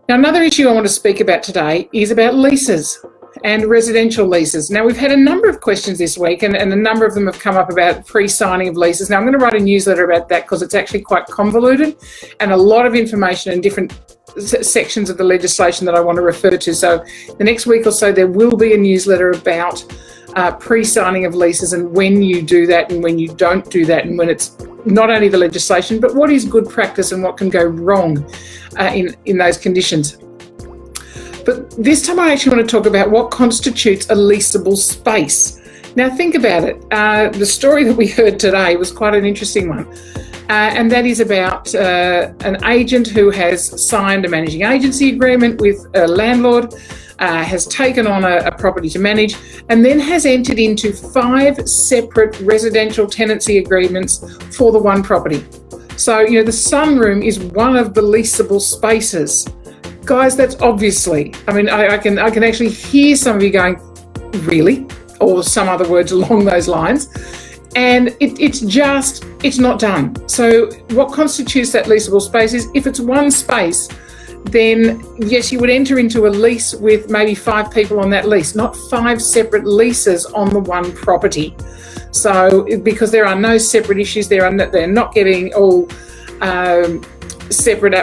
Now, another issue I want to speak about today is about leases and residential leases. Now, we've had a number of questions this week, and a number of them have come up about pre-signing of leases. Now, I'm going to write a newsletter about that because it's actually quite convoluted and a lot of information in different sections of the legislation that I want to refer to. So the next week or so, there will be a newsletter about pre-signing of leases and when you do that and when you don't do that, and when it's not only the legislation, but what is good practice and what can go wrong in those conditions. But this time I actually want to talk about what constitutes a leasable space. Now think about it. The story that we heard today was quite an interesting one. And that is about an agent who has signed a managing agency agreement with a landlord, has taken on a property to manage, and then has entered into 5 separate residential tenancy agreements for the one property. So, the sunroom is one of the leasable spaces. Guys, that's obviously, I can actually hear some of you going, really? Or some other words along those lines. And it's not done. So what constitutes that leasable space is, if it's one space, then yes, you would enter into a lease with maybe 5 people on that lease, not 5 separate leases on the one property. So because there are no separate issues, they're not getting all separate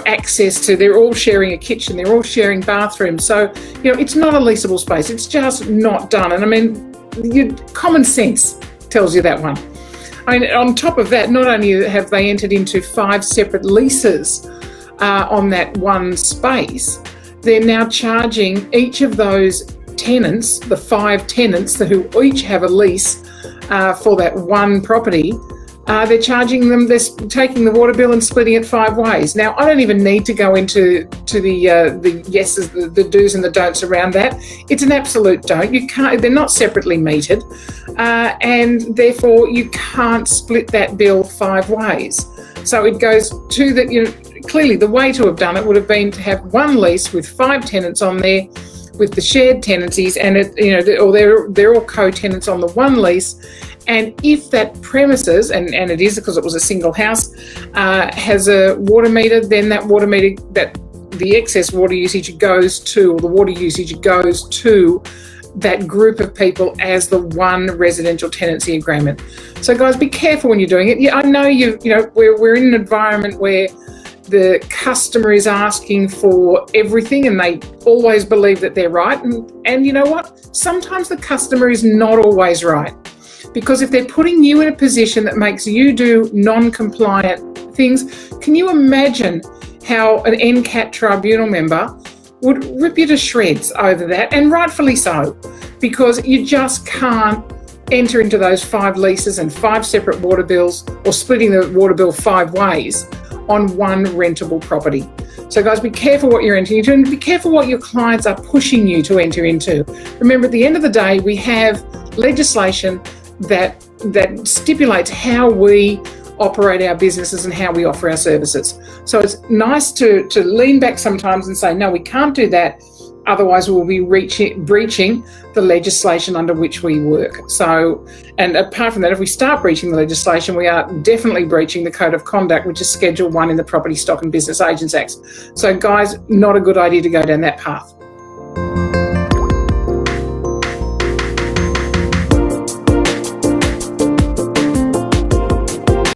access to, they're all sharing a kitchen, they're all sharing bathrooms. So, it's not a leasable space. It's just not done. And your common sense tells you that one. On top of that, not only have they entered into 5 separate leases on that one space, they're now charging each of those tenants, the 5 tenants who each have a lease for that one property, they're charging them, they're taking the water bill and splitting it 5 ways. Now, I don't even need to go into the yeses, the do's and the don'ts around that. It's an absolute don't. You can't, they're not separately metered, and therefore you can't split that bill 5 ways. So it goes to the, clearly the way to have done it would have been to have one lease with 5 tenants on there with the shared tenancies, and they're all co-tenants on the one lease. And if that premises, and it is because it was a single house, has a water meter, then that water meter, that the excess water usage goes to, or the water usage goes to that group of people as the one residential tenancy agreement. So guys, be careful when you're doing it. Yeah, I know we're in an environment where the customer is asking for everything and they always believe that they're right. And you know what? Sometimes the customer is not always right. Because if they're putting you in a position that makes you do non-compliant things, can you imagine how an NCAT tribunal member would rip you to shreds over that? And rightfully so, because you just can't enter into those 5 leases and 5 separate water bills, or splitting the water bill 5 ways on one rentable property. So guys, be careful what you're entering into, and be careful what your clients are pushing you to enter into. Remember, at the end of the day, we have legislation that stipulates how we operate our businesses and how we offer our services. So it's nice to lean back sometimes and say, no, we can't do that, otherwise we'll be breaching the legislation under which we work. So, and apart from that, if we start breaching the legislation, we are definitely breaching the Code of Conduct, which is Schedule 1 in the Property Stock and Business Agents Act. So guys, not a good idea to go down that path.